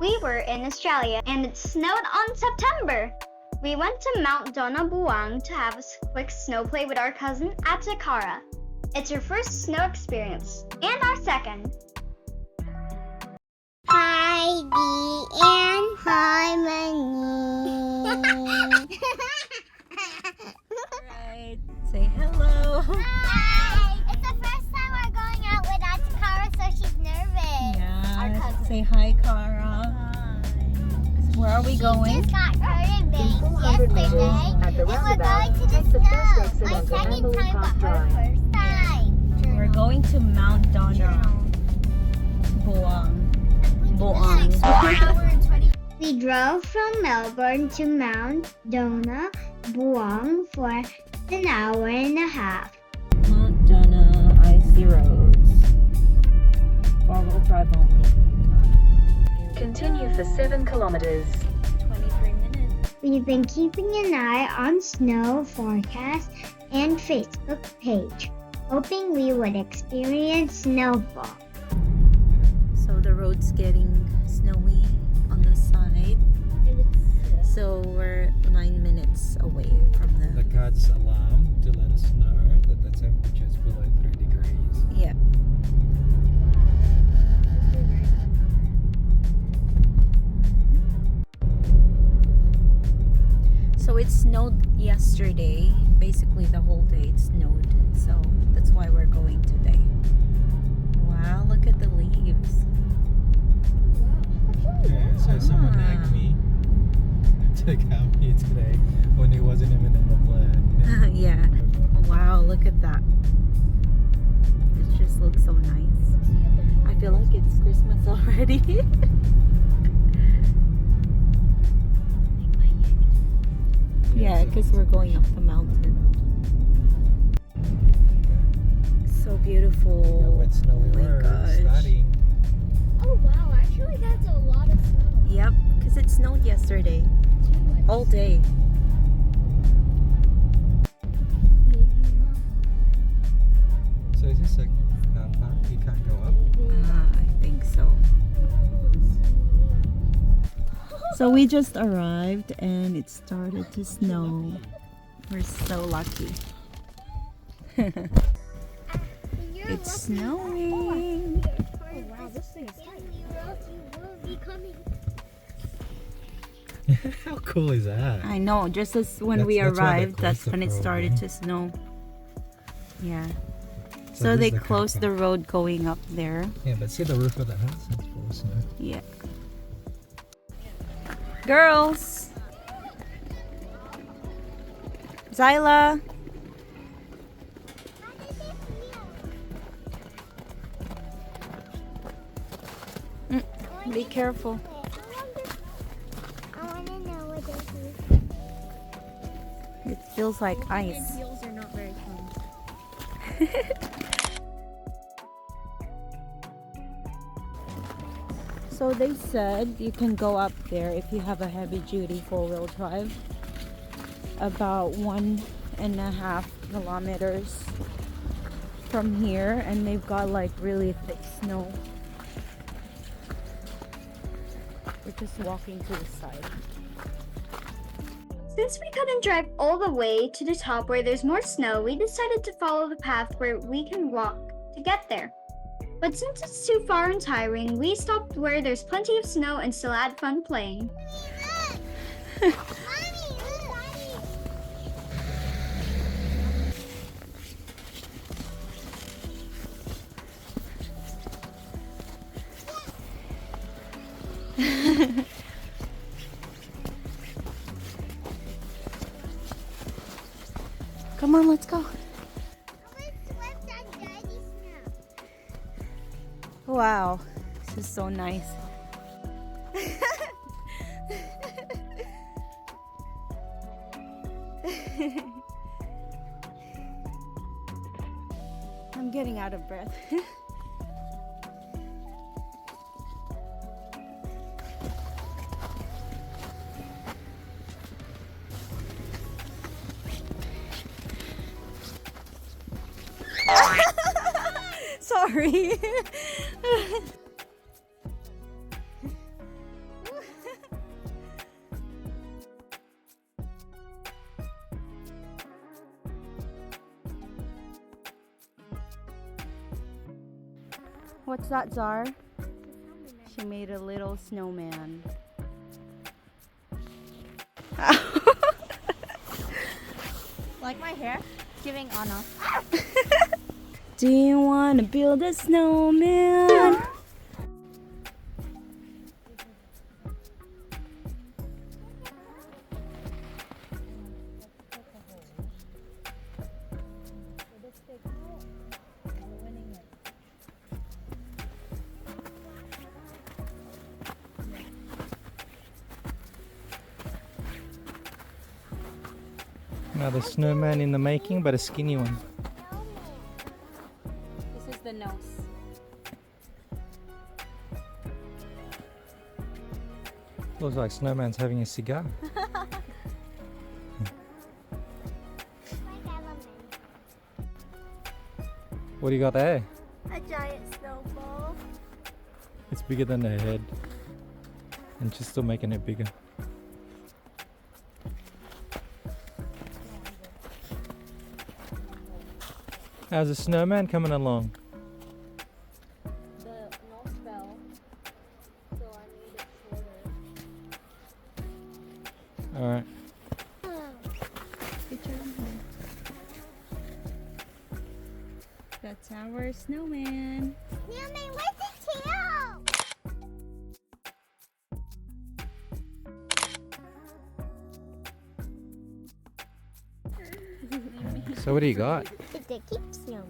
We were in Australia and it snowed on September. We went to Mount Donna Buang to have a quick snow play with our cousin at Takara. It's her first snow experience and our second. Heidi and Harmony. Alright, say hello. Hi! It's the first time we're going out without Takara, so she's nervous. Yeah, Our cousin. say hi, Cara. Where are we going? She just got her in base yesterday, and we're going to the snow. My second time, but her first time. We're going to Mount Donna Buang. We drove from Melbourne to Mount Donna Buang for an hour and a half. Mount Donna, icy roads. Four-wheel drive only. Continue for 7 kilometers. 23 minutes. We've been keeping an eye on snow forecast and Facebook page, hoping we would experience snowfall. So the road's getting snowy on the side. So we're 9 minutes away from The God's alarm to let us know that the temperature is below 3 degrees. Yeah. So it snowed yesterday. Basically the whole day it snowed. So that's why we're going today. Wow, look at the leaves. Yeah, so someone nagged me to come here today when he wasn't even in the plan. Yeah. Wow, look at that. It just looks so nice. I feel like it's Christmas already. Yeah, because we're going up the mountain. So beautiful. Yeah, wet snowy Oh my road gosh. starting. Oh wow, actually that's a lot of snow. Yep, because it snowed yesterday. All day. So is this a car park? You can't go up? I think so. So we just arrived and it started to snow. We're so lucky. It's snowing. Oh wow, this thing is tight. You will be coming. How cool is that? I know, just as when we That's why they arrived, that's closed the when it road, started yeah. to snow. Yeah. So So this they is the car closed the park. road going up there. Yeah, but see the roof of the house? It's full of snow. Yeah. Girls! Zyla! Be careful. I want to know what this is. It feels like ice. Heels are not very fun. So they said you can go up there if you have a heavy duty four-wheel drive. About 1.5 kilometers from here, and they've got like really thick snow. We're just walking to the side. Since we couldn't drive all the way to the top where there's more snow, we decided to follow the path where we can walk to get there. But since it's too far and tiring, we stopped where there's plenty of snow and still had fun playing. Come on, let's go. Wow, this is so nice. I'm getting out of breath. Sorry. What's that, Zar? She made a little snowman. Like my hair? Giving honor. Do you want to build a snowman? Another snowman in the making, but a skinny one. This is the nose. Looks like snowman's having a cigar. What do you got there? A giant snowball. It's bigger than her head. And she's still making it bigger. How's the snowman coming along? The nose fell, so I made it shorter. Alright. That's our snowman. Snowman, where's the tail? So what do you got? It's a cute snowman.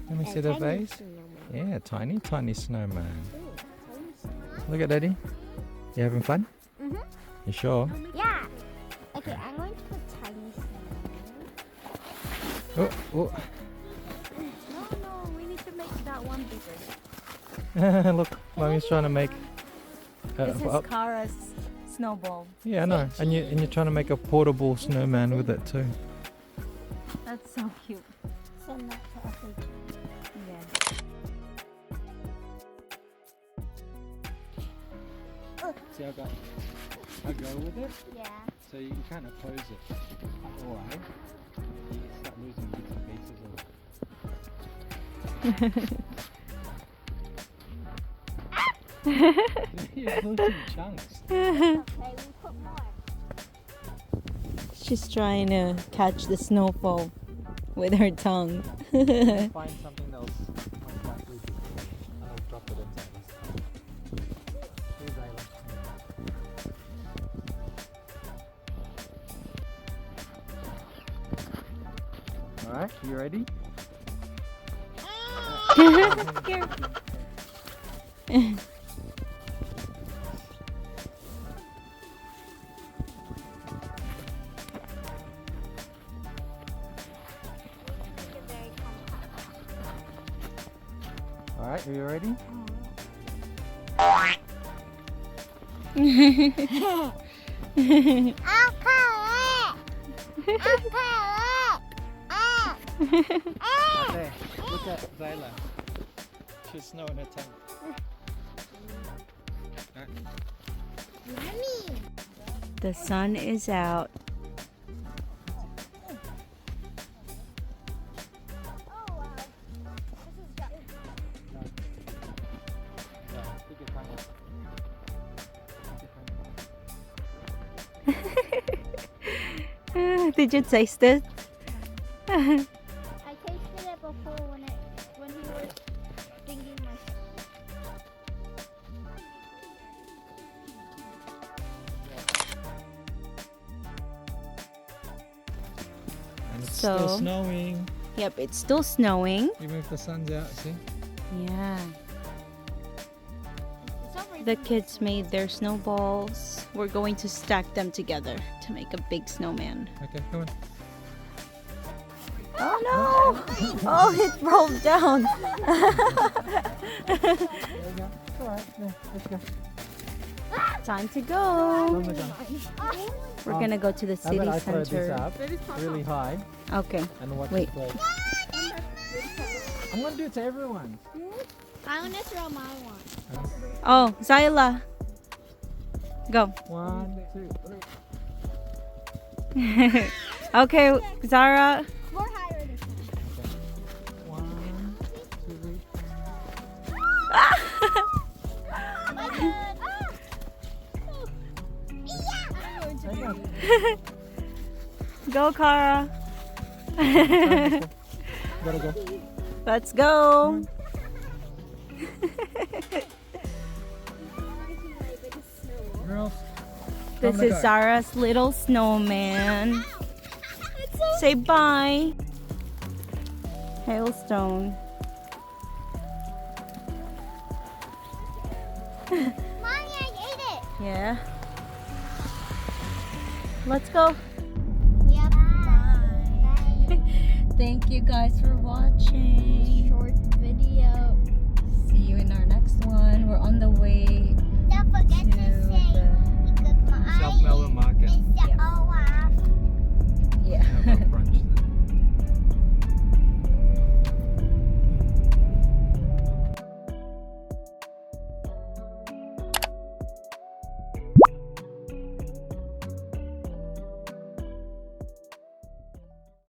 Let me see the face. Yeah, tiny, tiny snowman. Look at Daddy. You having fun? Mhm. You sure? Yeah. Okay, I'm going to put tiny snowman. Oh, No, we need to make that one bigger. oh. Look, Mommy's trying to make. This is up. Kara's snowball. Yeah, I know. And you're trying to make a portable snowman with it too. That's so cute. Send that to FHM. Yes. See, I go with it, Yeah. so you can kind of pose it. Otherwise, you start losing bits and pieces of You're losing chunks. Okay, we put more. She's trying to catch the snowfall with her tongue. Find something else. Most likely to I'll drop it inside this. Here's Isla. Alright, you ready? Alright, are you ready? I'll pull it. I'll pull it. Okay, look at Zyla. She's snow in her tongue. Mommy. The sun is out. Oh wow. Stick your tongue out. Did you taste it? I tasted it before when he was thinking my. And it's So- still snowing. Yep, it's still snowing. Even if the sun's out, see? Yeah. The kids made their snowballs. We're going to stack them together to make a big snowman. Okay, come on. Oh no! Oh, it rolled down. There you go. It's alright. There, let's go. Time to Oh go. my God. We're gonna go to the How city about I throw this center. up really high Okay. and watch Wait. it play? I'm gonna do it to everyone. I want to throw my one. Oh, Zyla. Go. 1, 2, 3. Okay, Zara. More higher this time. 1, 2, 3. Go, Cara. Gotta go. Let's go. Girls. This is Zara's little snowman. Say bye. Hailstone. Mommy, I ate it. Yeah. Let's go. Yep. Bye. Thank you guys for watching. Short video. See you in our next one. We're on the way